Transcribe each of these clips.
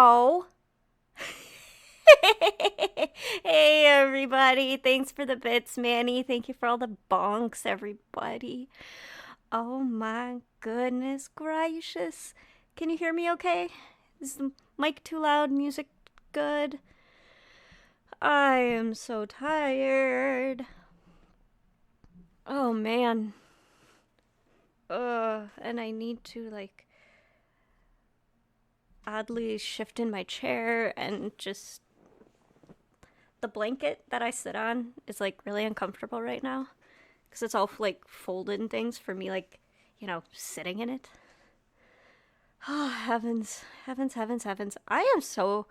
Ow. Hey, everybody. Thanks for the bits, Manny. Thank you for all the bonks, everybody. Oh my goodness gracious. Can you hear me okay? Is the mic too loud? Music good? I am so tired. Oh man. And I need to, like, oddly shift in my chair and just. The blanket that I sit on is, like, really uncomfortable right now. Because it's all, like, folded and things for me, like, sitting in it. Oh, heavens, heavens, heavens, heavens. I am so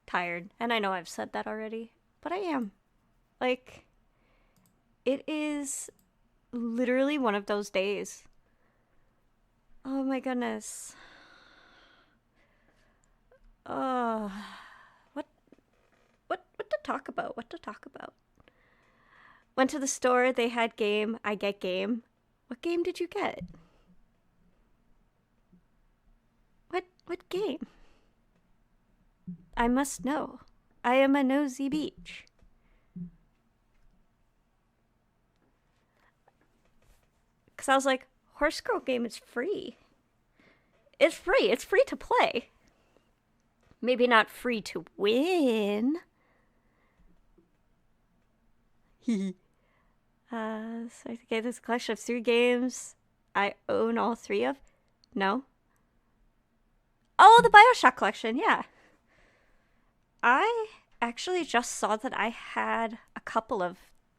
tired. And I know I've said that already, but I am. Like, it is literally one of those days. Oh my goodness. Oh, what, what to talk about? What to talk about? Went to the store, they had game, I get game. What game did you get? What game? I must know. I am a nosy beach. Because I was like, Horse Girl game is free. It's free. It's free to play. Maybe not free to win. So I get this collection of 3 games I own all 3 of. No? Oh, the Bioshock collection, yeah. I actually just saw that I had a couple of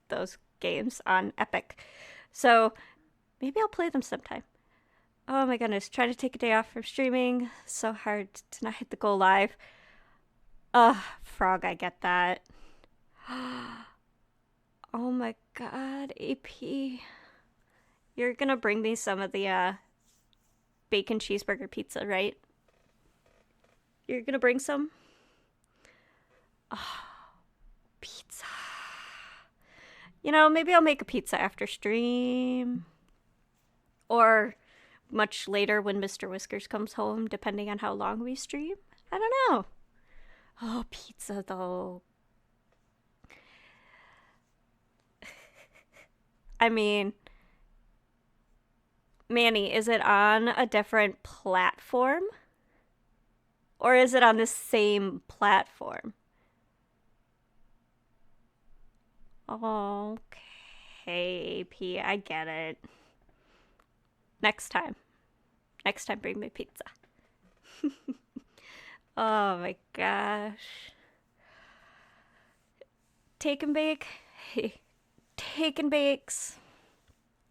those games on Epic. So maybe I'll play them sometime. Oh my goodness, trying to take a day off from streaming. So hard to not hit the go live. Ugh, Frog, I get that. Oh my god, AP. You're gonna bring me some of the bacon cheeseburger pizza, right? You're gonna bring some? Oh, pizza. Maybe I'll make a pizza after stream. Or much later when Mr. Whiskers comes home, depending on how long we stream. I don't know. Oh, pizza, though. I mean, Manny, is it on a different platform? Or is it on the same platform? Okay, P, I get it. Next time. Next time, bring me pizza. Oh my gosh. Take and bake. Hey, take and bakes.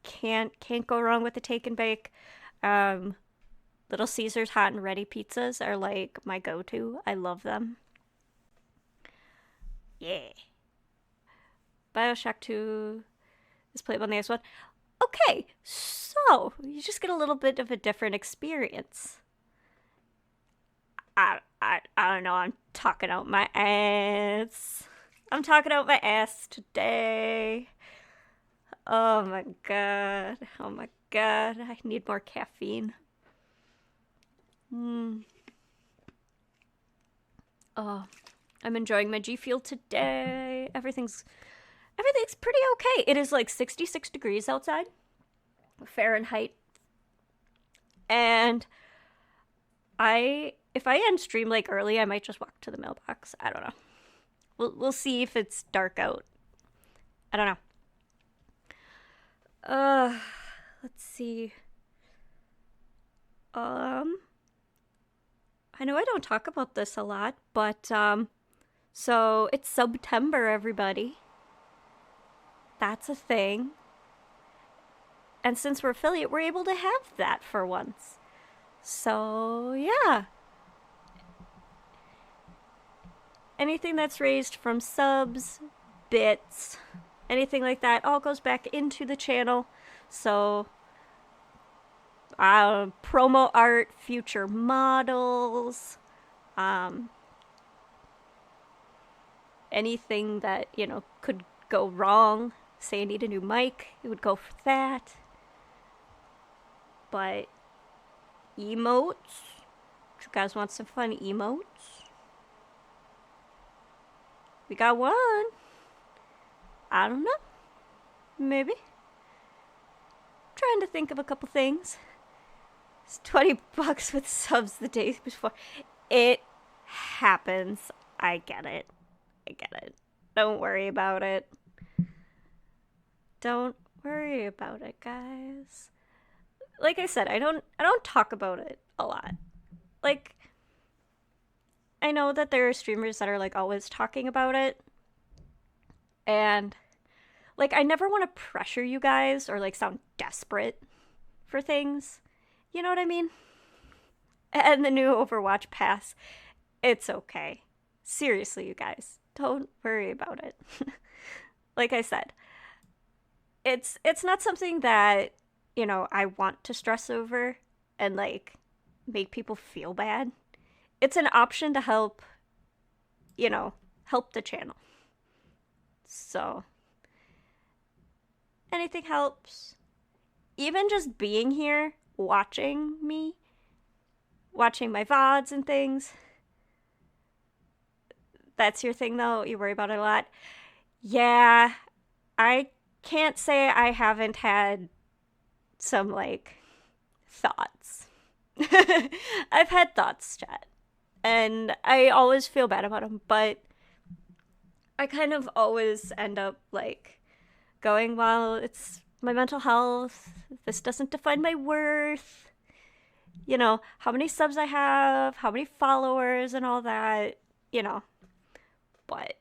Can't go wrong with the take and bake. Little Caesars hot and ready pizzas are like my go-to. I love them. Yeah. Bioshock 2 is playable on the X1. Okay, so you just get a little bit of a different experience. I don't know. I'm talking out my ass. I'm talking out my ass today. Oh my god. Oh my god. I need more caffeine. Oh, I'm enjoying my G Fuel today. Everything's pretty okay. It is like 66 degrees outside, Fahrenheit. And if I end stream like early, I might just walk to the mailbox. I don't know. We'll see if it's dark out. I don't know. Let's see. I know I don't talk about this a lot, but so it's September, everybody. That's a thing. And since we're affiliate, we're able to have that for once. So, yeah. Anything that's raised from subs, bits, anything like that all goes back into the channel. So, promo art, future models, anything that, could go wrong. Say I need a new mic, it would go for that. But emotes? Do you guys want some fun emotes? We got one. I don't know. Maybe. Trying to think of a couple things. It's $20 with subs the day before. It happens. I get it. I get it. Don't worry about it. Don't worry about it, guys. Like I said, I don't talk about it a lot. Like, I know that there are streamers that are like always talking about it. And like, I never want to pressure you guys or like sound desperate for things. You know what I mean? And the new Overwatch Pass, it's okay. Seriously, you guys, don't worry about it. Like I said, it's not something that, you know, I want to stress over and like make people feel bad. It's an option to help, you know, help the channel. So, anything helps. Even just being here, watching me, watching my VODs and things. That's your thing though? You worry about it a lot? Yeah, I can't say I haven't had some, like, thoughts. I've had thoughts, chat. And I always feel bad about them, but I kind of always end up, like, going, well, it's my mental health. This doesn't define my worth. You know, how many subs I have, how many followers, and all that, you know. But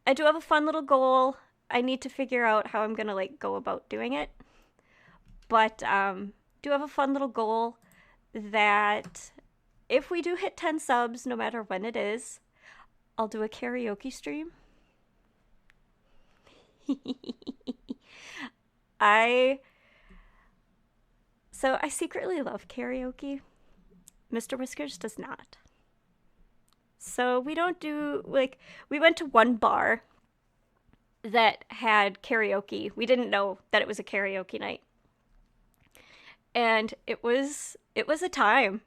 I do have a fun little goal. I need to figure out how I'm gonna like go about doing it. But do have a fun little goal that if we do hit 10 subs, no matter when it is, I'll do a karaoke stream. I secretly love karaoke. Mr. Whiskers does not. So we don't do, like, we went to one bar that had karaoke. We didn't know that it was a karaoke night. And it was a time.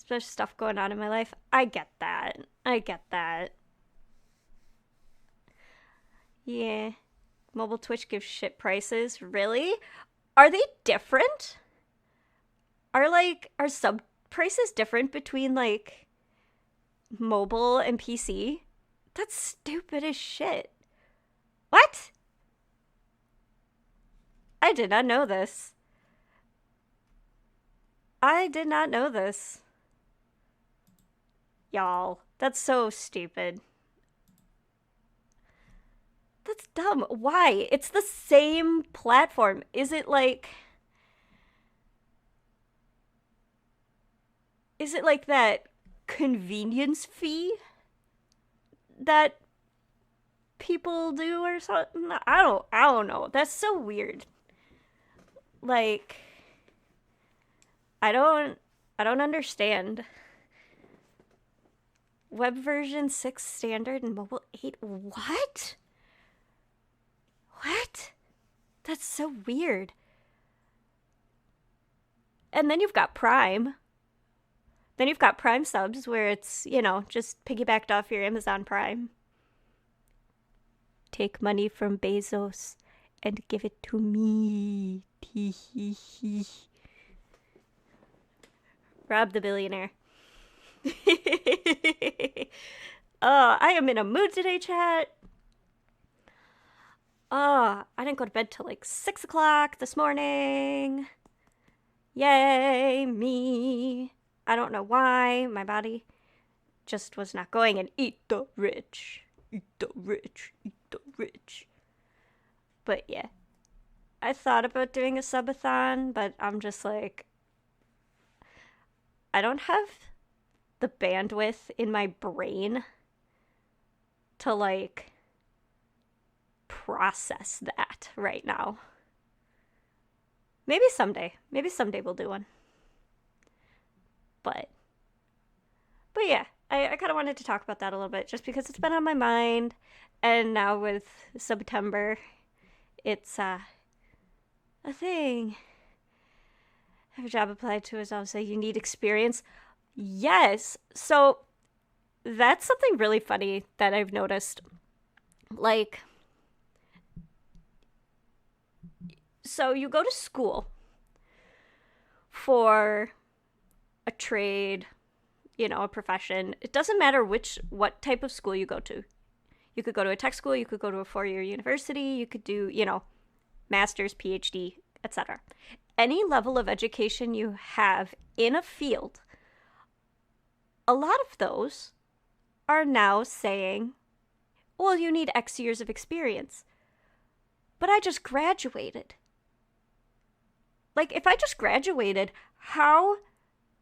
There's stuff going on in my life. I get that. Yeah. Mobile Twitch gives shit prices. Really? Are they different? Are sub prices different between, like, mobile and PC? That's stupid as shit. What? I did not know this. Y'all, that's so stupid. That's dumb. Why? It's the same platform. Is it like that convenience fee that people do or something? I don't know. That's so weird. Like, I don't understand. Web version 6 standard and mobile 8. What? That's so weird. And then you've got Prime. Then you've got Prime subs where it's, you know, just piggybacked off your Amazon Prime. Take money from Bezos and give it to me. Rob the billionaire. I am in a mood today, chat. I didn't go to bed till like 6 o'clock this morning. Yay, me. I don't know why. My body just was not going, and eat the rich. Eat the rich. Eat the rich. But yeah. I thought about doing a subathon, but I'm just like, I don't have the bandwidth in my brain to like process that right now. Maybe someday we'll do one. But yeah, I kind of wanted to talk about that a little bit just because it's been on my mind, and now with September, it's a thing. Have a job applied to is also you need experience. Yes. So that's something really funny that I've noticed. Like, so you go to school for a trade, a profession. It doesn't matter what type of school you go to. You could go to a tech school, you could go to a 4-year university, you could do, master's, PhD, etc. Any level of education you have in a field, a lot of those are now saying, well, you need X years of experience. But I just graduated. Like, if I just graduated, how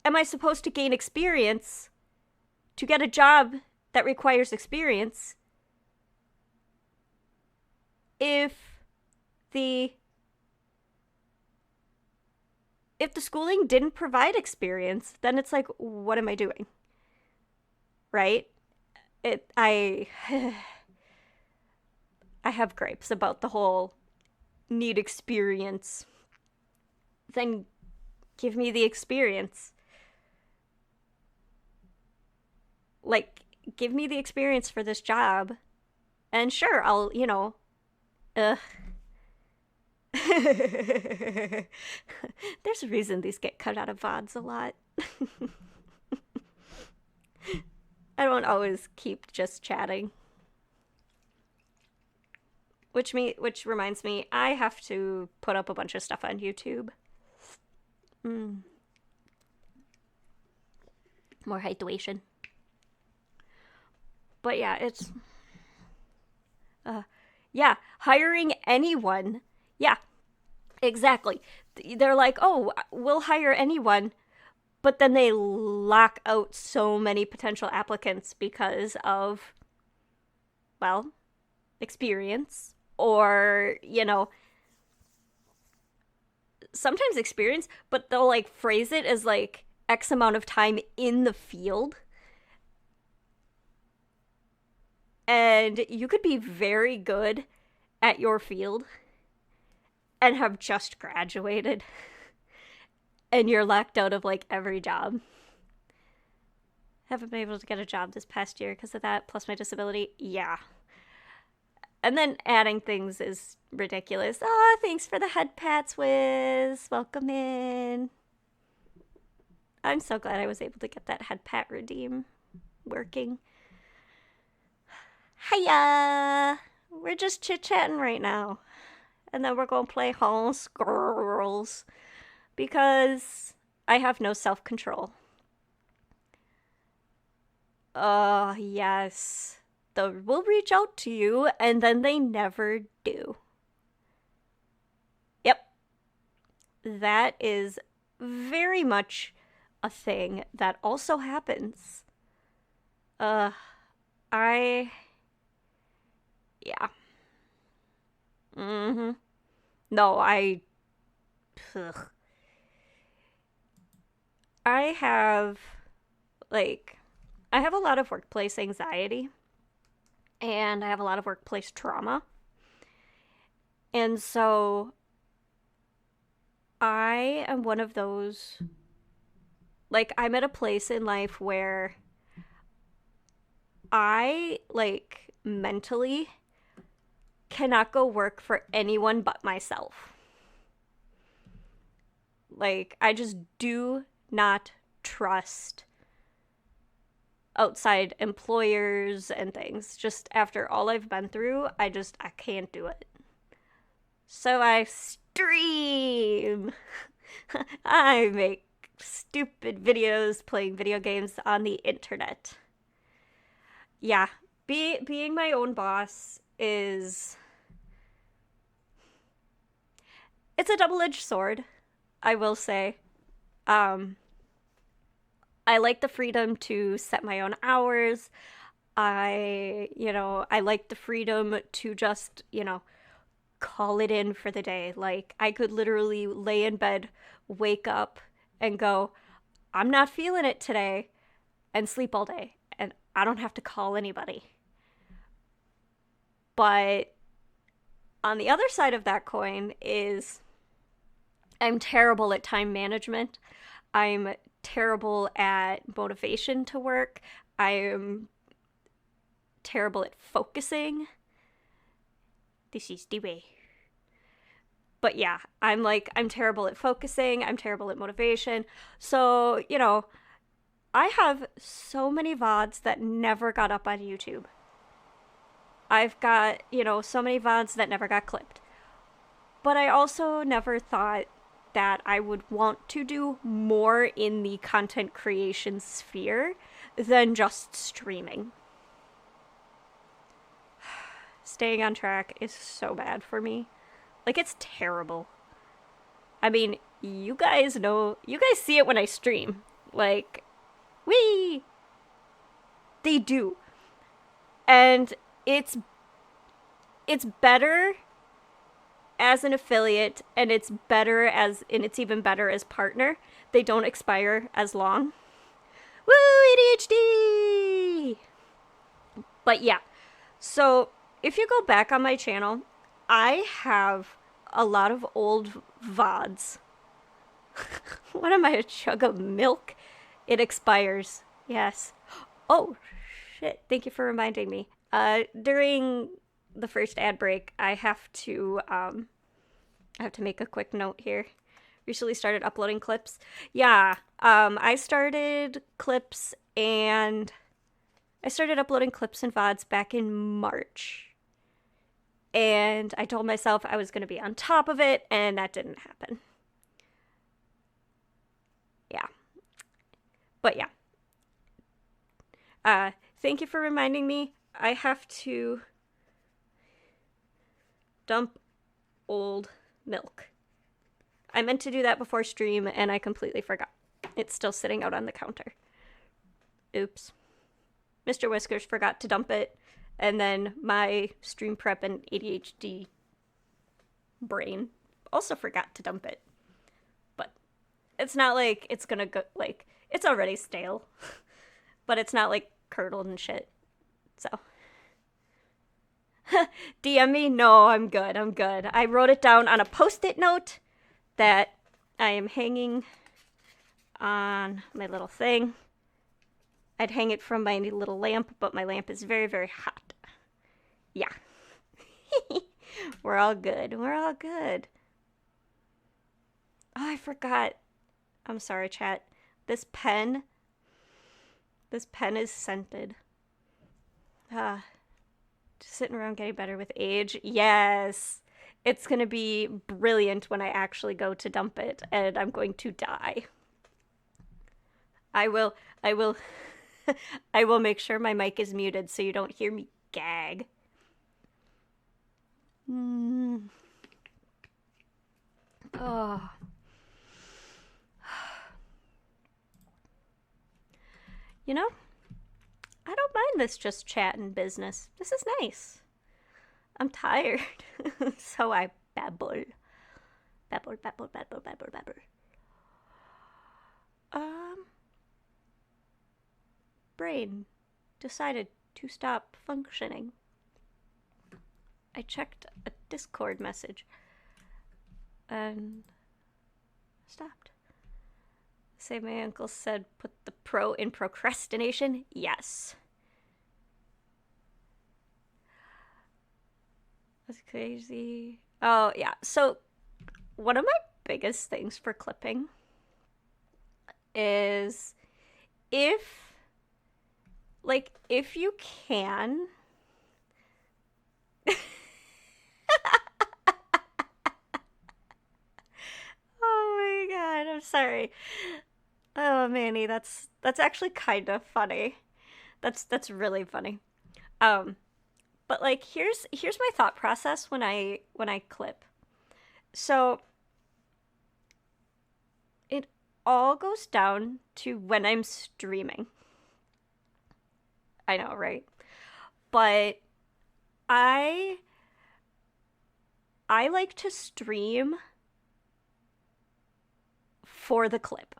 am I supposed to gain experience to get a job that requires experience if the schooling didn't provide experience? Then it's like, what am I doing? Right? I have gripes about the whole need experience. Then give me the experience. Like, give me the experience for this job. And sure, I'll, There's a reason these get cut out of VODs a lot. I don't always keep just chatting. Which reminds me, I have to put up a bunch of stuff on YouTube. More hydration. But yeah, it's... yeah, hiring anyone. Yeah, exactly. They're like, oh, we'll hire anyone. But then they lock out so many potential applicants because of, well, experience. Or, sometimes experience, but they'll like phrase it as like X amount of time in the field. And you could be very good at your field and have just graduated. And you're locked out of like every job. Haven't been able to get a job this past year because of that, plus my disability. Yeah. And then adding things is ridiculous. Oh, thanks for the head pats, Wiz. Welcome in. I'm so glad I was able to get that head pat redeem working. Hiya! We're just chit-chatting right now. And then we're going to play Home Squirrels. Because I have no self-control. Yes. We'll reach out to you, and then they never do. Yep. That is very much a thing that also happens. Yeah. Mm-hmm. No, Ugh. I have a lot of workplace anxiety. And I have a lot of workplace trauma. And so I am one of those, like, I'm at a place in life where I, like, mentally cannot go work for anyone but myself. Like, I just do not trust outside employers and things. Just after all I've been through, I can't do it. So I stream. I make stupid videos playing video games on the internet. Yeah, being my own boss it's a double-edged sword, I will say. I like the freedom to set my own hours. I like the freedom to just, call it in for the day. Like, I could literally lay in bed, wake up, and go, I'm not feeling it today, and sleep all day. And I don't have to call anybody. But on the other side of that coin is I'm terrible at time management. I'm terrible at motivation to work. I am terrible at focusing. This is the way. But yeah, I'm terrible at focusing. I'm terrible at motivation. So, I have so many VODs that never got up on YouTube. I've got, so many VODs that never got clipped. But I also never thought that I would want to do more in the content creation sphere than just streaming. Staying on track is so bad for me. Like, it's terrible. I mean, you guys see it when I stream. Like, they do. And it's better as an affiliate, and it's even better as partner. They don't expire as long. Woo, ADHD! But yeah, so if you go back on my channel, I have a lot of old VODs. What am I, a jug of milk? It expires. Yes. Oh, shit. Thank you for reminding me. During the first ad break, I have to make a quick note here. Recently started uploading clips. Yeah, I started uploading clips and VODs back in March. And I told myself I was going to be on top of it, and that didn't happen. Yeah. But yeah. Thank you for reminding me. I have to dump old milk. I meant to do that before stream, and I completely forgot. It's still sitting out on the counter. Oops. Mr. Whiskers forgot to dump it, and then my stream prep and ADHD brain also forgot to dump it. But it's not like it's gonna go, like, it's already stale. But it's not like curdled and shit. So. DM me? No, I'm good. I wrote it down on a post-it note that I am hanging on my little thing. I'd hang it from my little lamp, but my lamp is very, very hot. Yeah. We're all good. Oh, I forgot. I'm sorry, chat. This pen is scented. Just sitting around getting better with age. Yes. It's going to be brilliant when I actually go to dump it, and I'm going to die. I will I will make sure my mic is muted so you don't hear me gag. Oh. I don't mind this just chatting business. This is nice. I'm tired. So I babble. Babble. Brain decided to stop functioning. I checked a Discord message and stopped. Say my uncle said put the pro in procrastination? Yes. That's crazy. Oh, yeah. So, one of my biggest things for clipping is if you can... Oh my god, I'm sorry. Oh, Manny, that's actually kind of funny. That's really funny. But like here's my thought process when I clip. So it all goes down to when I'm streaming. I know, right? But I like to stream for the clip.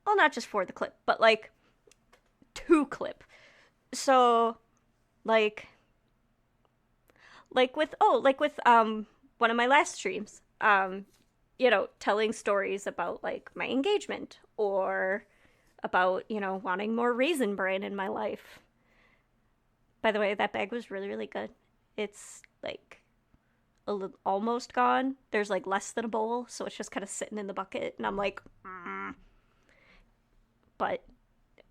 Well, not just for the clip, but like to clip. So like with one of my last streams, telling stories about like my engagement or about, wanting more Raisin Bran in my life. By the way, that bag was really, really good. It's like almost gone. There's like less than a bowl, so it's just kind of sitting in the bucket, and I'm like, but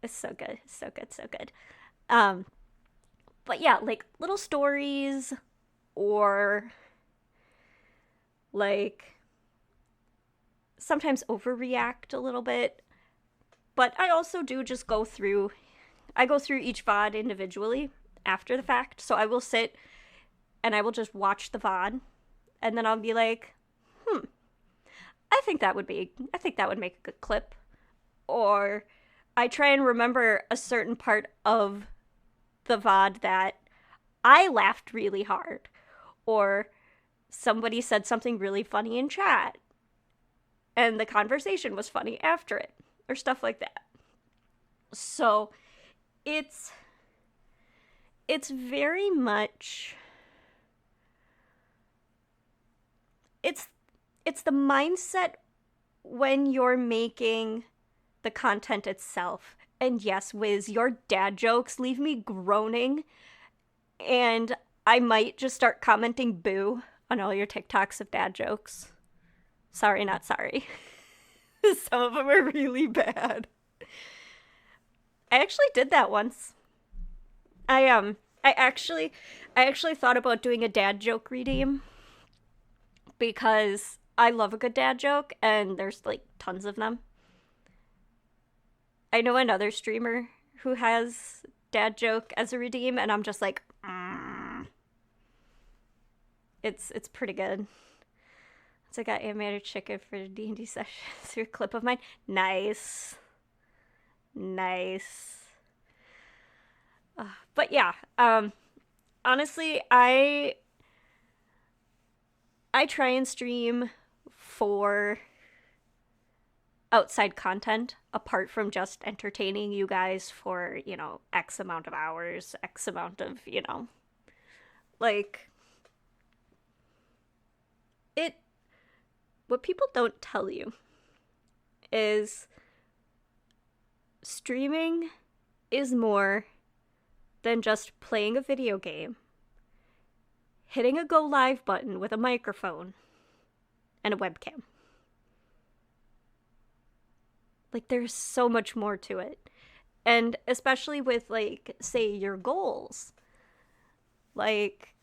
it's so good, so good, so good. Um, but yeah, like little stories or like sometimes overreact a little bit, but I also do just I go through each VOD individually after the fact. So I will sit and I will just watch the VOD and then I'll be like, I think that would make a good clip. Or I try and remember a certain part of the VOD that I laughed really hard. Or somebody said something really funny in chat and the conversation was funny after it. Or stuff like that. So it's very much it's the mindset when you're making the content itself. And yes, Wiz, your dad jokes leave me groaning, and I might just start commenting boo on all your TikToks of dad jokes. Sorry, not sorry. Some of them are really bad. I actually did that once. I actually thought about doing a dad joke redeem because I love a good dad joke and there's like tons of them. I know another streamer who has dad joke as a redeem and I'm just like, it's pretty good. So I got animated chicken for the D&D session through a clip of mine. Nice. But yeah, honestly, I try and stream for outside content apart from just entertaining you guys for, X amount of hours, X amount of, like it what people don't tell you is streaming is more than just playing a video game, hitting a go live button with a microphone and a webcam. Like, there's so much more to it. And especially with, like, say, your goals. Like,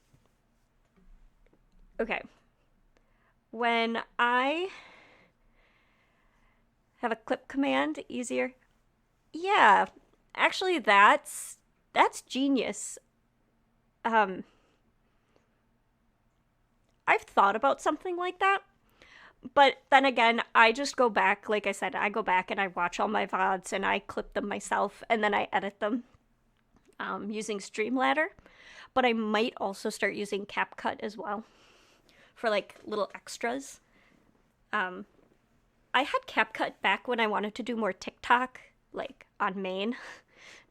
okay. When I have a clip command, easier. Yeah, actually, that's genius. I've thought about something like that, but then again, I just go back. Like I said, I go back and I watch all my VODs and I clip them myself and then I edit them using Streamladder. But I might also start using CapCut as well for like little extras. I had CapCut back when I wanted to do more TikTok, like on main,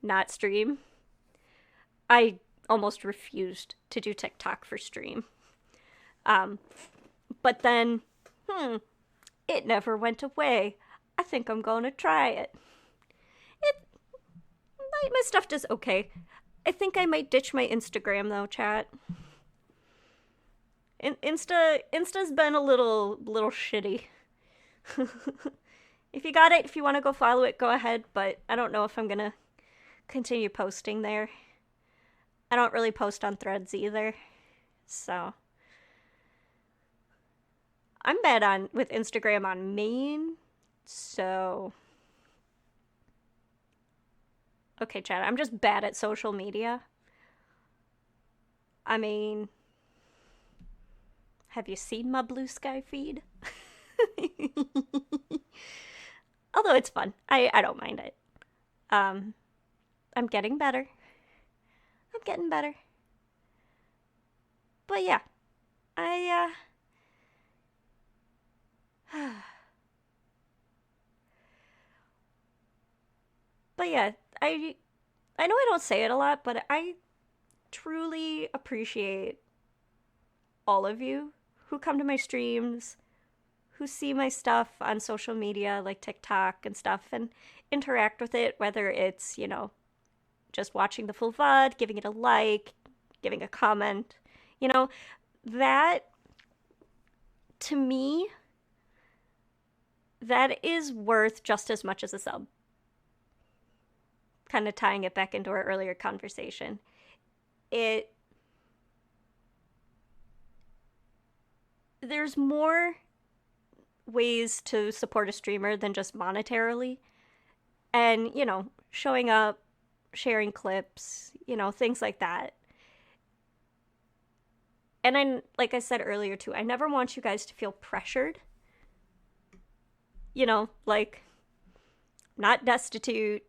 not stream. I almost refused to do TikTok for stream. But then, it never went away. I think I'm going to try it. My stuff does okay. I think I might ditch my Instagram though, chat. Insta's been a little shitty. If you got it, if you want to go follow it, go ahead. But I don't know if I'm gonna continue posting there. I don't really post on Threads either, so I'm bad with Instagram on main. So okay, chat. I'm just bad at social media. I mean, have you seen my Blue Sky feed? Although it's fun. I don't mind it. I'm getting better. But yeah. I But yeah, I know I don't say it a lot, but I truly appreciate all of you who come to my streams, who see my stuff on social media like TikTok and stuff and interact with it, whether it's, just watching the full VOD, giving it a like, giving a comment, you know, that to me, that is worth just as much as a sub. Kind of tying it back into our earlier conversation. It There's more ways to support a streamer than just monetarily. And, showing up, sharing clips, things like that. And like I said earlier too, I never want you guys to feel pressured. Like, not destitute.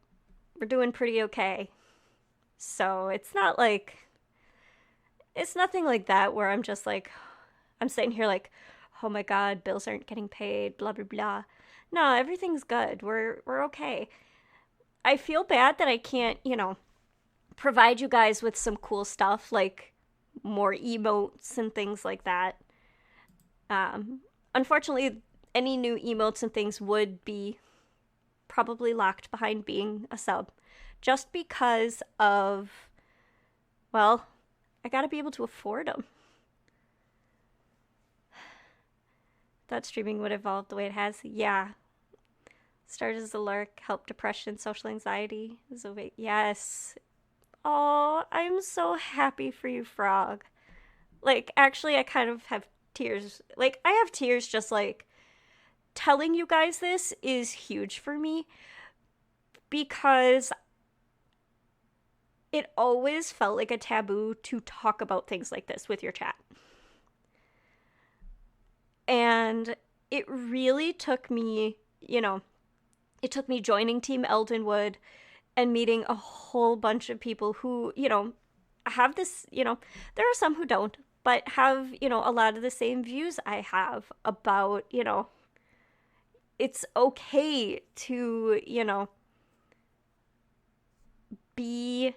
We're doing pretty okay. So it's nothing like that where I'm just like, I'm sitting here like, oh my God, bills aren't getting paid, blah, blah, blah. No, everything's good. We're okay. I feel bad that I can't, provide you guys with some cool stuff like more emotes and things like that. Unfortunately, any new emotes and things would be probably locked behind being a sub just because of, well, I gotta be able to afford them. That streaming would evolve the way it has. Yeah. Started as a lurk, helped depression, social anxiety. So yes. Oh, I'm so happy for you, Frog. Like, actually, I kind of have tears. Like, I have tears just like telling you guys this is huge for me because it always felt like a taboo to talk about things like this with your chat. And it really took me, it took me joining Team Eldenwood and meeting a whole bunch of people who, have this, there are some who don't, but have, a lot of the same views I have about, it's okay to, be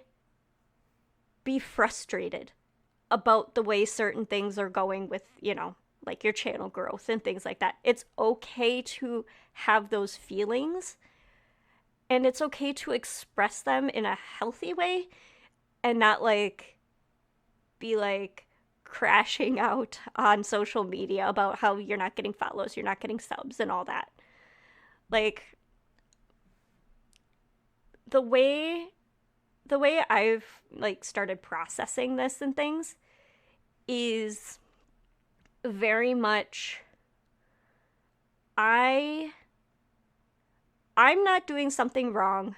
frustrated about the way certain things are going with, like your channel growth and things like that. It's okay to have those feelings and it's okay to express them in a healthy way and not like be like crashing out on social media about how you're not getting follows, you're not getting subs and all that. Like the way I've like started processing this and things is very much I'm not doing something wrong.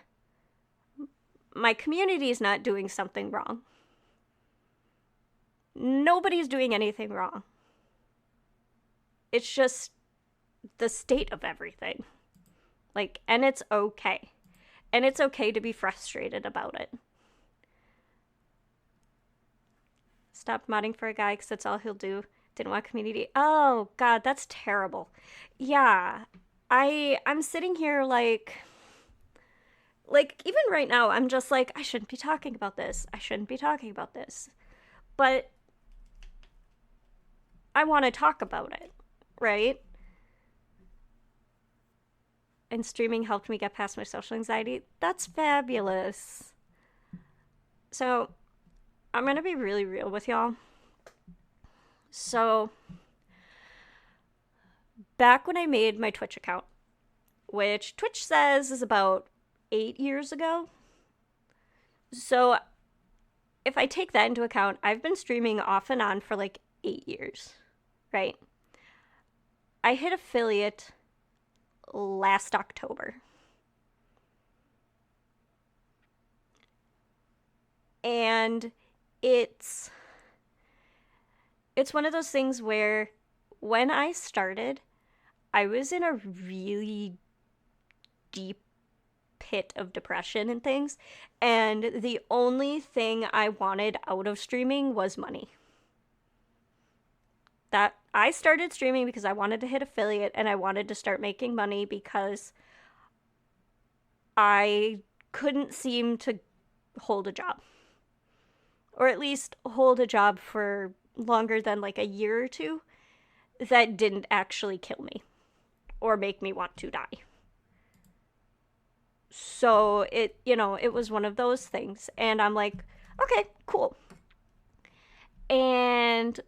My community is not doing something wrong. Nobody's doing anything wrong. It's just the state of everything. Like, and it's okay. And it's okay to be frustrated about it. Stop modding for a guy because that's all he'll do. Didn't want community. Oh, God, that's terrible. Yeah, I'm sitting here like even right now, I'm just like, I shouldn't be talking about this. I shouldn't be talking about this. But I want to talk about it, right? And streaming helped me get past my social anxiety. That's fabulous. So, I'm going to be really real with y'all. So, back when I made my Twitch account, which Twitch says is about 8 years ago. So, if I take that into account, I've been streaming off and on for like 8 years, right? I hit affiliate last October. And it's one of those things where when I started, I was in a really deep pit of depression and things, and the only thing I wanted out of streaming was money. That I started streaming because I wanted to hit affiliate and I wanted to start making money because I couldn't seem to hold a job. Or at least hold a job for longer than like a year or two that didn't actually kill me. or make me want to die. So it was one of those things. And I'm like, okay, cool. And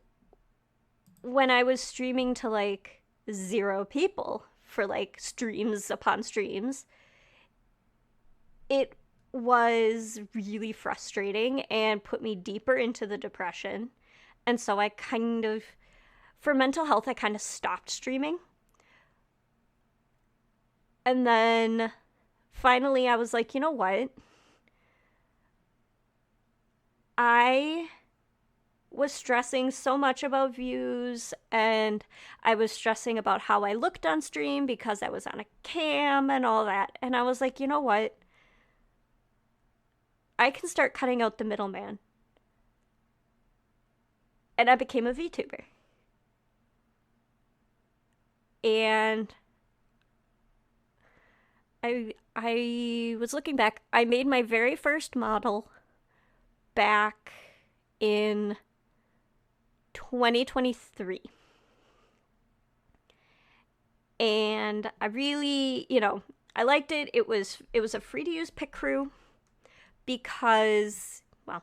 when I was streaming to like 0 people for like streams upon streams, it was really frustrating and put me deeper into the depression. And so for mental health, I kind of stopped streaming. And then finally, I was like, you know what? I was stressing so much about views, and I was stressing about how I looked on stream because I was on a cam and all that. And I was like, you know what? I can start cutting out the middleman. And I became a VTuber. And I was looking back. I made my very first model back in 2023. And I really, I liked it. It was a free to use pick crew because, well,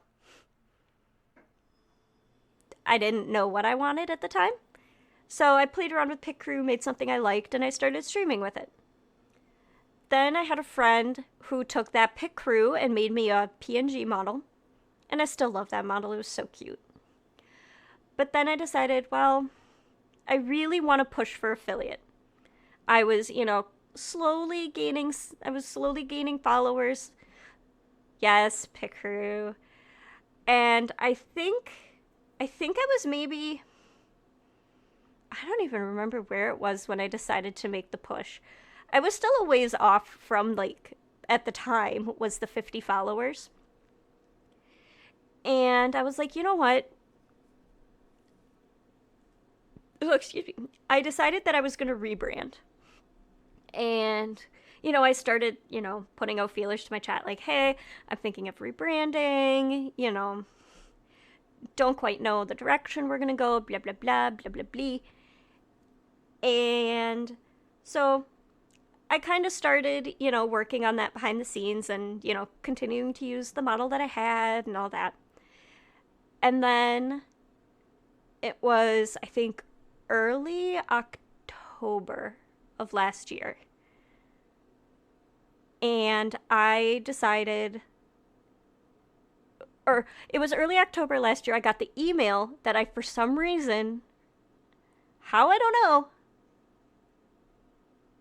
I didn't know what I wanted at the time. So I played around with pick crew, made something I liked, and I started streaming with it. Then I had a friend who took that pick crew and made me a PNG model. And I still love that model. It was so cute. But then I decided, well, I really want to push for affiliate. I was, slowly gaining followers. Yes, pick crew. And I think I was maybe, I don't even remember where it was when I decided to make the push. I was still a ways off from, like, at the time, was the 50 followers. And I was like, you know what? Oh, excuse me. I decided that I was going to rebrand. And, I started, putting out feelers to my chat, like, hey, I'm thinking of rebranding, don't quite know the direction we're going to go, blah, blah, blah, blah, blah, blah. And so I kind of started, working on that behind the scenes and, continuing to use the model that I had and all that. And then it was, I think, early October of last year. And I decided, or it was early October last year, I got the email that I, for some reason, how I don't know,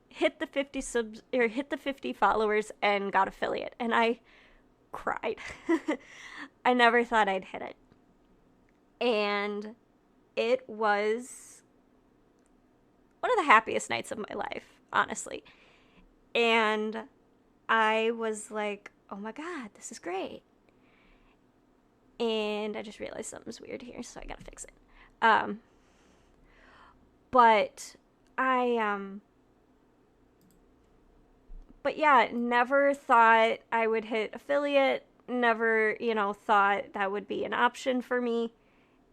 hit the 50 subs or hit the 50 followers and got affiliate, and I cried. I never thought I'd hit it. And it was one of the happiest nights of my life, honestly. And I was like, oh my god, this is great. And I just realized something's weird here, so I gotta fix it. But but yeah, never thought I would hit affiliate. Never, thought that would be an option for me.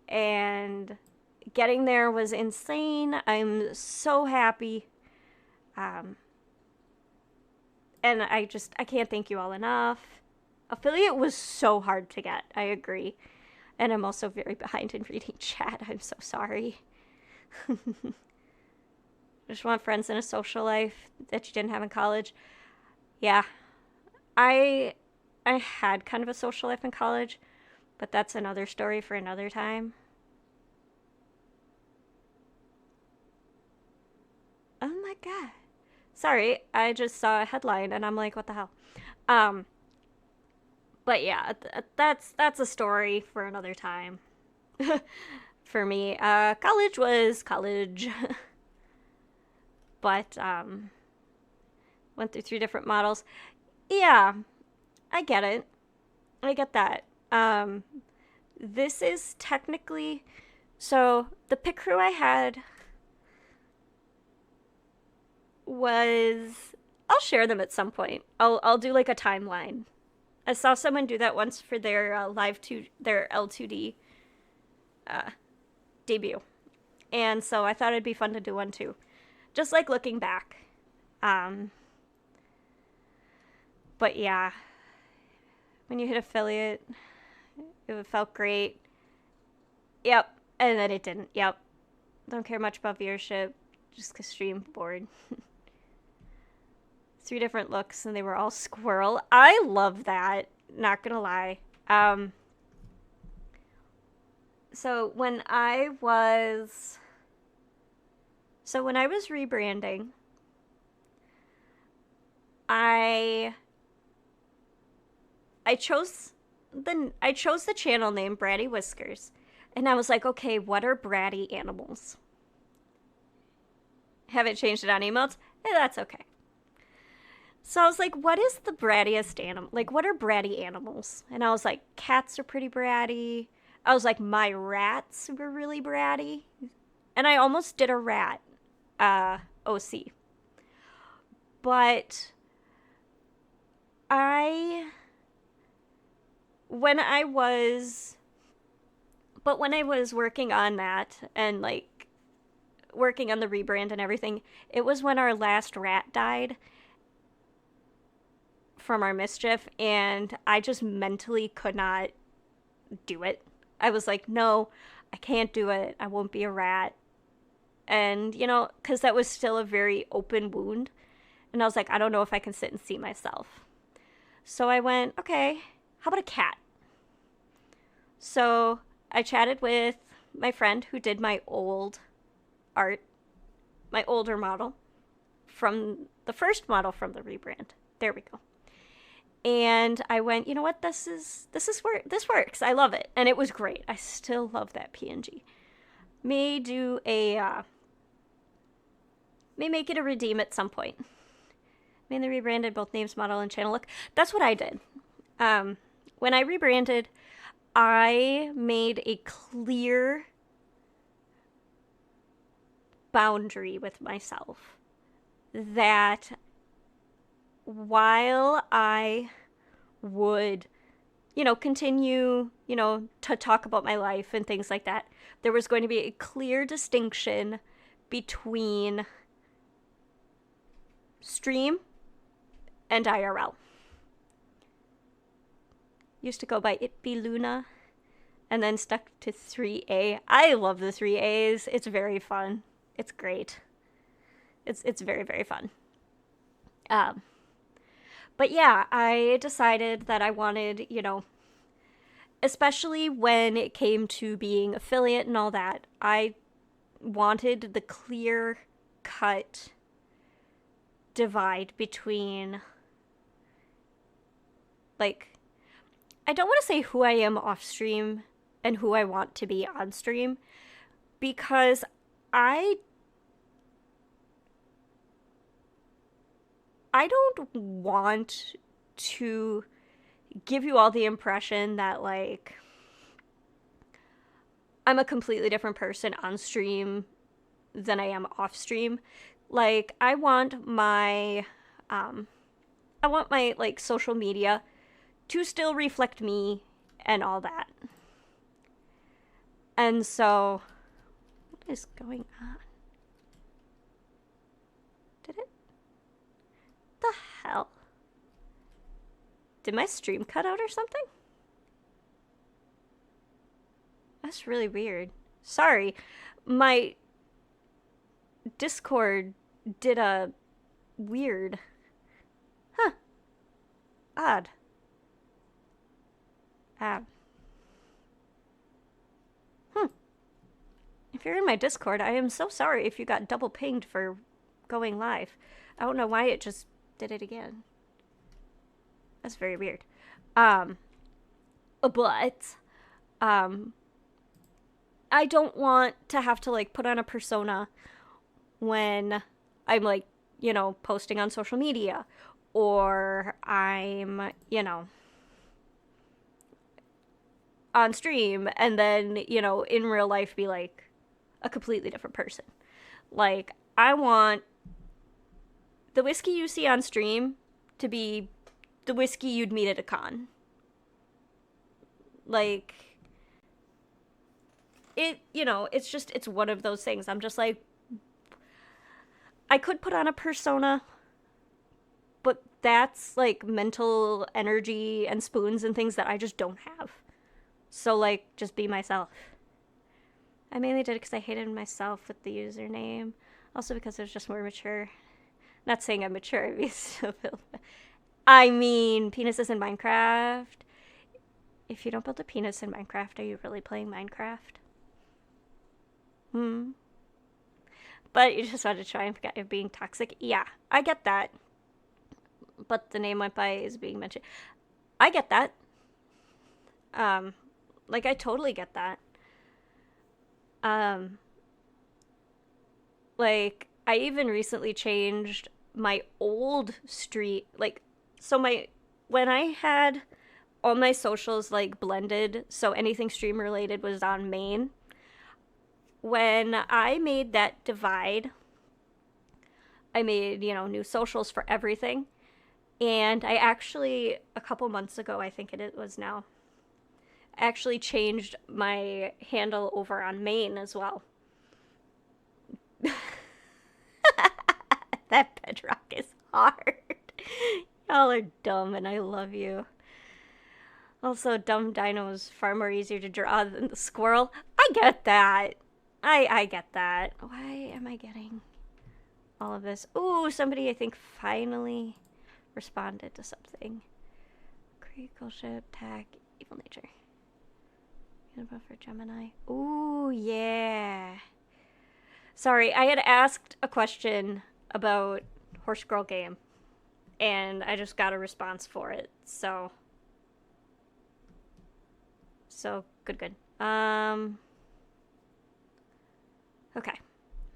And getting there was insane. I'm so happy. And I can't thank you all enough. Affiliate was so hard to get, I agree. And I'm also very behind in reading chat. I'm so sorry. Just want friends in a social life that you didn't have in college. Yeah. I had kind of a social life in college, but that's another story for another time. Oh my god. Sorry, I just saw a headline and I'm like, what the hell? Um, but yeah, that's a story for another time. For me, college was college. But went through 3 different models. Yeah, I get it. I get that. This is technically, so the pick crew I had was, I'll share them at some point. I'll do like a timeline. I saw someone do that once for their their L2D debut, and so I thought it'd be fun to do one too. Just like looking back. Um, but yeah, when you hit affiliate, it felt great. Yep. And then it didn't. Yep. Don't care much about viewership. Just cause stream bored. 3 different looks and they were all squirrel. I love that. Not gonna lie. So when I was rebranding, I chose the channel name Bratty Whiskers, and I was like, okay, what are bratty animals? Haven't changed it on emails. That's okay. So I was like, what is the brattiest animal? Like, what are bratty animals? And I was like, cats are pretty bratty. I was like, my rats were really bratty. And I almost did a rat OC. But when I was working on that and like working on the rebrand and everything, it was when our last rat died from our mischief, and I just mentally could not do it. I was like, no, I can't do it. I won't be a rat. And, because that was still a very open wound. And I was like, I don't know if I can sit and see myself. So I went, okay, how about a cat? So I chatted with my friend who did my old art, my older model from the first model from the rebrand. There we go. And I went, you know what? This works. I love it. And it was great. I still love that PNG. May make it a redeem at some point. Mainly rebranded both names, model, and channel look. That's what I did. When I rebranded, I made a clear boundary with myself that while I would, continue, to talk about my life and things like that, there was going to be a clear distinction between stream and IRL. Used to go by It Be Luna and then stuck to 3A. I love the 3As. It's very fun. It's great. It's very, very fun. But yeah, I decided that I wanted, especially when it came to being affiliate and all that, I wanted the clear cut divide between, like, I don't want to say who I am off stream and who I want to be on stream, because I don't want to give you all the impression that, like, I'm a completely different person on stream than I am off stream. Like, I want my like social media to still reflect me and all that. And so, what is going on? Did it? The hell? Did my stream cut out or something? That's really weird. Sorry. My Discord did a weird. Huh. Odd. If you're in my Discord, I am so sorry if you got double pinged for going live. I don't know why it just did it again. That's very weird. But I don't want to have to, like, put on a persona when I'm, like, posting on social media, or I'm, on stream, and then, in real life be, like, a completely different person. Like, I want the whiskey you see on stream to be the whiskey you'd meet at a con. Like, it's one of those things. I'm just like, I could put on a persona, but that's like mental energy and spoons and things that I just don't have. So, like, just be myself. I mainly did it because I hated myself with the username. Also because it was just more mature. Not saying I'm mature, I mean, penises in Minecraft. If you don't build a penis in Minecraft, are you really playing Minecraft? Hmm. But you just wanted to try and forget you're being toxic. Yeah, I get that. But the name went by is being mentioned. I get that. Um, like I totally get that. Um, like I even recently changed my old street. Like, so my when I had all my socials like blended, so anything stream related was on main. When I made that divide, I made, new socials for everything. And I actually, a couple months ago, I think it was now, actually changed my handle over on main as well. That bedrock is hard. Y'all are dumb and I love you. Also, dumb dino is far more easier to draw than the squirrel. I get that. I get that. Why am I getting all of this? Ooh, somebody I think finally responded to something. Critical ship, tack, evil nature. Canva for Gemini. Ooh, yeah. Sorry, I had asked a question about Horse Girl Game, and I just got a response for it. So good. Okay.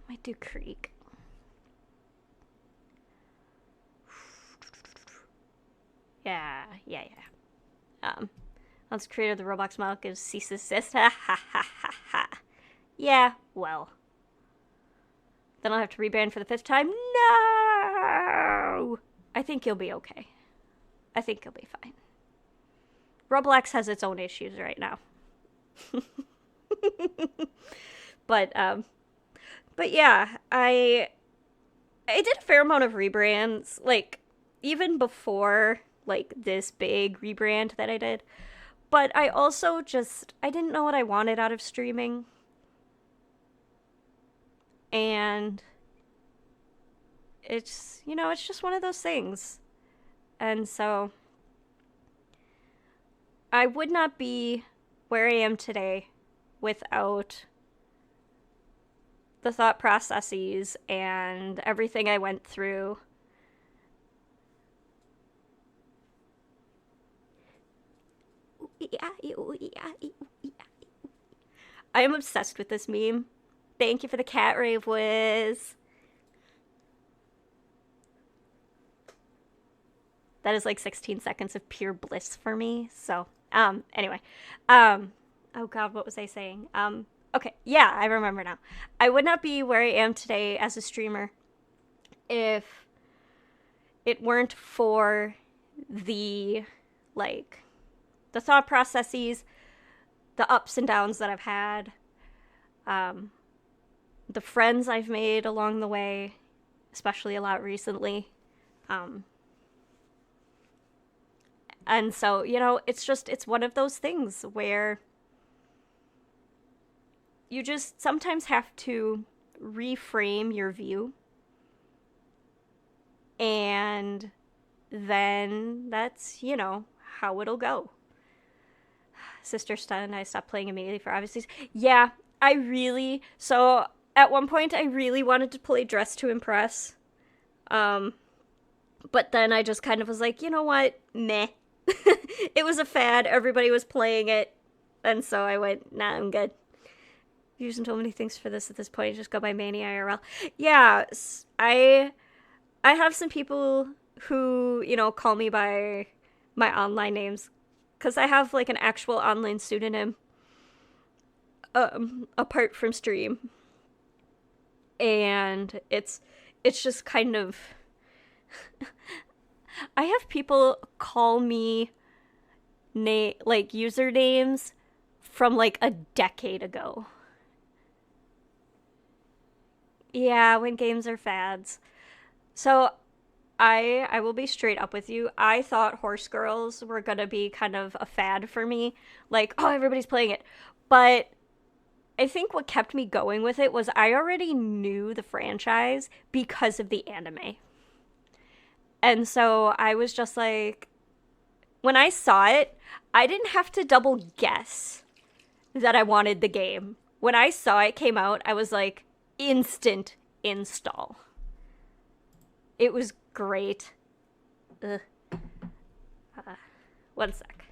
Might do Creek. Yeah. Once creator of the Roblox model gives cease assist. Ha ha ha ha ha. Yeah, well. Then I'll have to rebrand for the 5th time. No! I think you'll be okay. I think you'll be fine. Roblox has its own issues right now. but yeah, I did a fair amount of rebrands, like even before like this big rebrand that I did. But I also I didn't know what I wanted out of streaming. And it's just one of those things. And so I would not be where I am today without the thought processes and everything I went through. I am obsessed with this meme. Thank you for the cat rave, Wiz. That is like 16 seconds of pure bliss for me. So, anyway. Oh god, what was I saying? Okay, yeah, I remember now. I would not be where I am today as a streamer if it weren't for the, like, the thought processes, the ups and downs that I've had, the friends I've made along the way, especially a lot recently. And so, it's one of those things where you just sometimes have to reframe your view. And then that's, how it'll go. Sister Stun, I stopped playing immediately for obvious reasons. Yeah, so at one point I really wanted to play Dress to Impress. But then I just kind of was like, you know what? Meh. It was a fad. Everybody was playing it. And so I went, nah, I'm good. Using so many things for this at this point. Just go by Manny IRL. Yeah, I have some people who, call me by my online names. Because I have, like, an actual online pseudonym. Apart from stream. And it's just kind of... I have people call me like usernames from like a decade ago. Yeah, when games are fads. So I will be straight up with you. I thought Horse Girls were gonna be kind of a fad for me. Like, oh, everybody's playing it. But I think what kept me going with it was I already knew the franchise because of the anime. And so I was just like, when I saw it, I didn't have to double guess that I wanted the game. When I saw it came out, I was like, instant install. It was great. Ugh. Uh, one sec.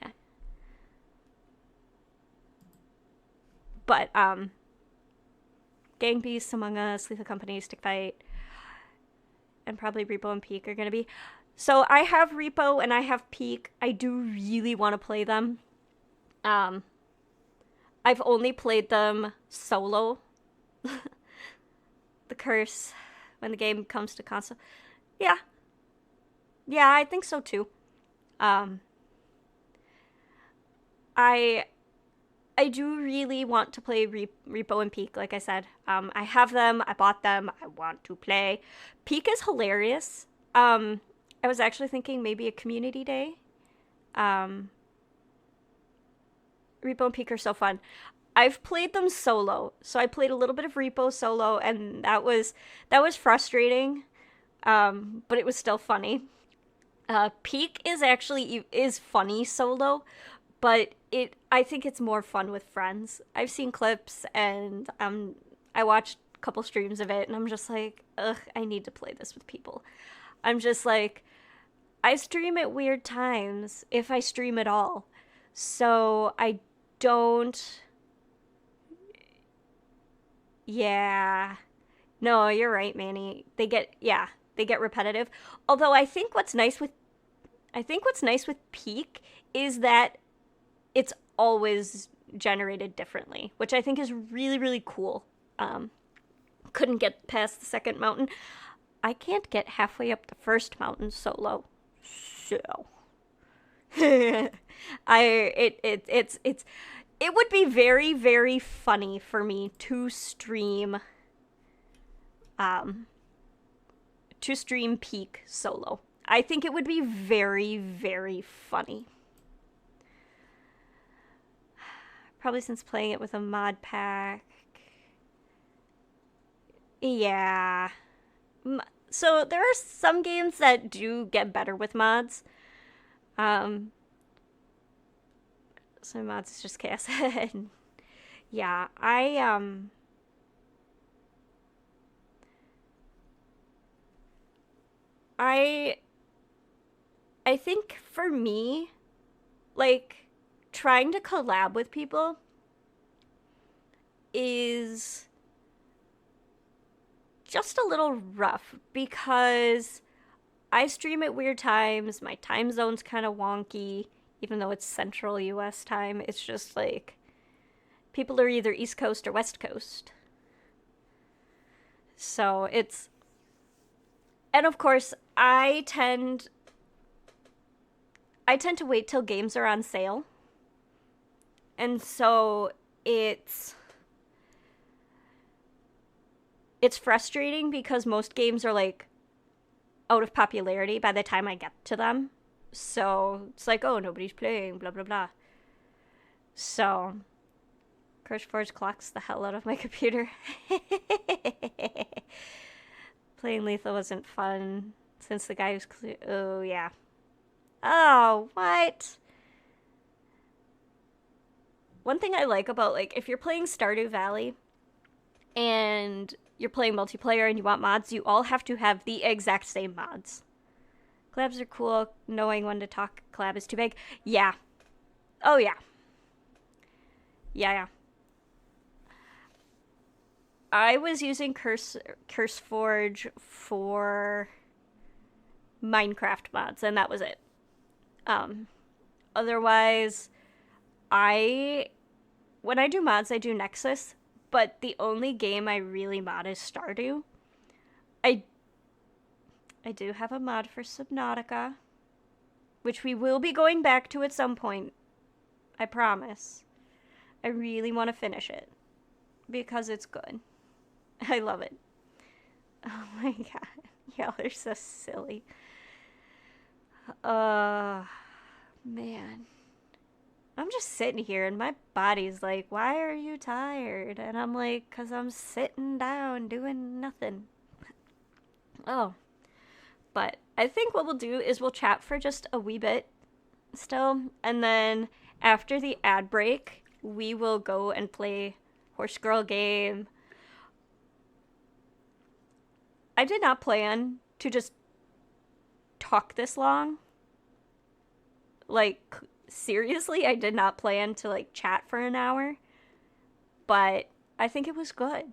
Yeah. But, Gang Beasts, Among Us, Lethal Company, Stick Fight, and probably Repo and Peak are gonna be. So I have Repo and I have Peak. I do really want to play them. Um, I've only played them solo. The curse when the game comes to console. Yeah, yeah, I think so too. Um, I I do really want to play Repo and Peak. Like I said, I have them. I bought them. I want to play. Peak is hilarious. I was actually thinking maybe a community day. Um, Repo and Peak are so fun. I've played them solo, so I played a little bit of Repo solo, and that was frustrating, but it was still funny. Peak is actually is funny solo, but it I think it's more fun with friends. I've seen clips and I watched a couple streams of it, and I'm just like, ugh, I need to play this with people. I'm just like, I stream at weird times if I stream at all, so I don't. Yeah. No, you're right, Manny. They get repetitive. Although I think what's nice with Peak is that it's always generated differently, which I think is really really cool. Um, couldn't get past the second mountain. I can't get halfway up the first mountain solo. So I it would be very very funny for me um to stream Peak solo. I think it would be very very funny. Probably since playing it with a mod pack. Yeah. So there are some games that do get better with mods. Um, some mods is just chaos. Yeah, I I think for me, like trying to collab with people is just a little rough because I stream at weird times. My time zone's kind of wonky, even though it's central US time. It's just like people are either East Coast or West Coast. So it's and of course, I tend to wait till games are on sale. And so it's frustrating because most games are like out of popularity by the time I get to them. So it's like, oh, nobody's playing, blah blah blah. So Crush Forge clocks the hell out of my computer. Playing Lethal wasn't fun since the guy who's oh yeah. Oh, what? One thing I like about like if you're playing Stardew Valley and you're playing multiplayer and you want mods, you all have to have the exact same mods. Collabs are cool. Knowing when to talk collab is too big. Yeah. Oh yeah. Yeah, yeah. I was using CurseForge for Minecraft mods, and that was it. Um, otherwise, I when I do mods, I do Nexus, but the only game I really mod is Stardew. I I do have a mod for Subnautica, which we will be going back to at some point. I promise. I really want to finish it because it's good. I love it. Oh my god. Y'all are so silly. Uh, man. I'm just sitting here and my body's like, why are you tired? And I'm like, because I'm sitting down doing nothing. Oh, but I think what we'll do is we'll chat for just a wee bit still. And then after the ad break, we will go and play Horse Girl game. I did not plan to just talk this long. Like, seriously, I did not plan to like chat for an hour, but I think it was good.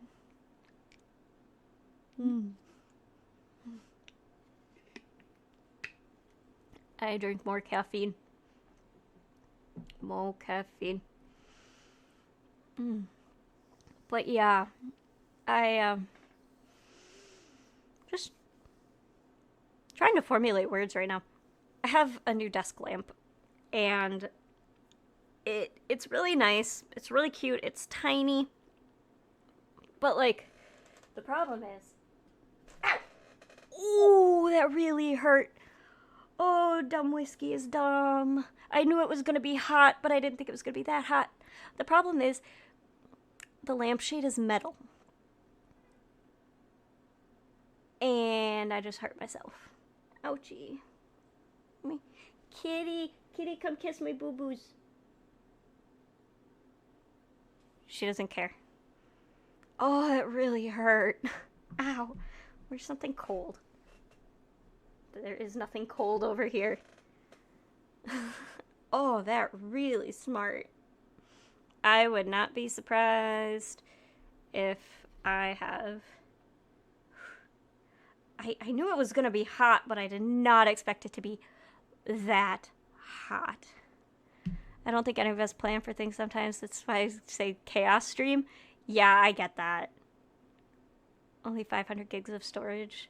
I drink more caffeine. More caffeine. But yeah, I just trying to formulate words right now. I have a new desk lamp and it's really nice. It's really cute. It's tiny. But like the problem is, ow! Ooh, that really hurt. Oh, dumb whiskey is dumb. I knew it was going to be hot, but I didn't think it was going to be that hot. The problem is the lampshade is metal. And I just hurt myself. Ouchie. Kitty, kitty, come kiss my boo-boos. She doesn't care. Oh, it really hurt. Ow. Where's something cold? There is nothing cold over here. Oh, that really smart. I would not be surprised if I have... I knew it was going to be hot, but I did not expect it to be that hot. I don't think any of us plan for things sometimes. That's why I say chaos stream. Yeah, I get that. Only 500 gigs of storage.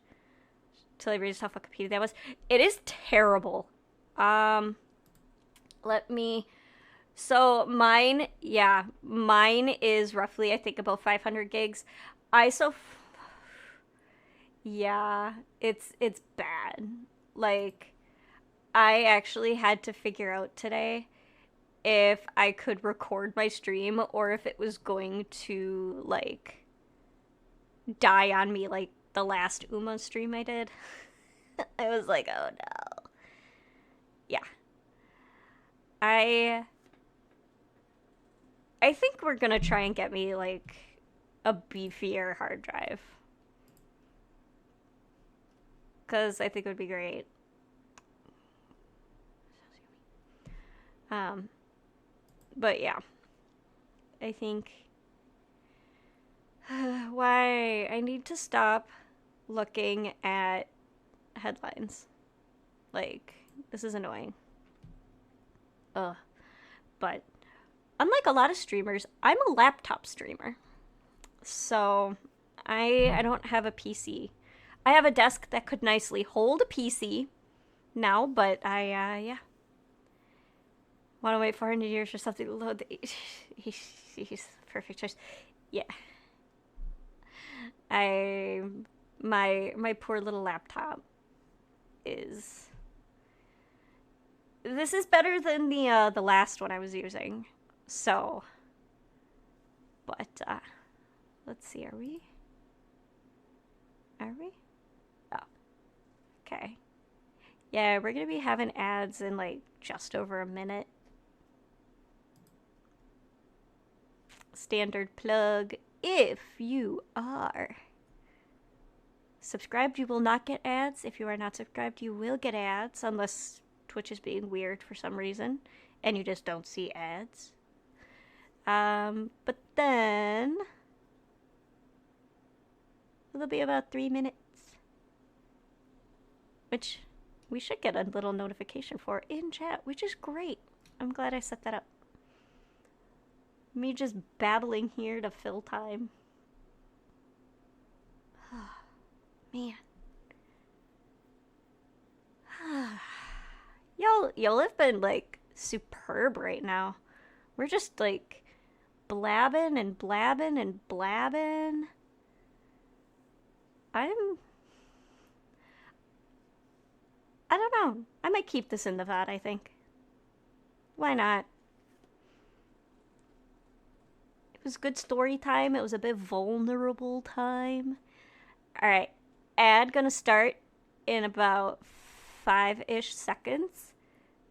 Till I read how Wikipedia that was. It is terrible. Let me... So mine is roughly, I think, about 500 gigs. Yeah, it's bad. Like, I actually had to figure out today if I could record my stream or if it was going to, like, die on me like the last Uma stream I did. I was like, oh no. Yeah. I think we're gonna try and get me, like, a beefier hard drive. Because I think it would be great. But yeah. I think... why? I need to stop looking at headlines. Like, this is annoying. Ugh. But unlike a lot of streamers, I'm a laptop streamer. So I don't have a PC. I have a desk that could nicely hold a PC now, but yeah. Want to wait 400 years for something to load the... He's perfect choice. Yeah. My poor little laptop is... This is better than the last one I was using. So... But, let's see, are we? Oh. Okay. Yeah, we're gonna be having ads in, like, just over a minute. Standard plug. If you are subscribed, you will not get ads. If you are not subscribed, you will get ads, unless Twitch is being weird for some reason, and you just don't see ads. But then... It'll be about 3 minutes. Which we should get a little notification for in chat, which is great. I'm glad I set that up. Me just babbling here to fill time. Man. Y'all have been, like, superb right now. We're just, like, blabbing and blabbing and blabbing. I'm. I don't know. I might keep this in the VOD, I think. Why not? It was good story time. It was a bit vulnerable time. Alright. Ad gonna start in about 5-ish seconds.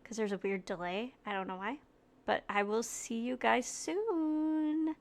Because there's a weird delay. I don't know why. But I will see you guys soon.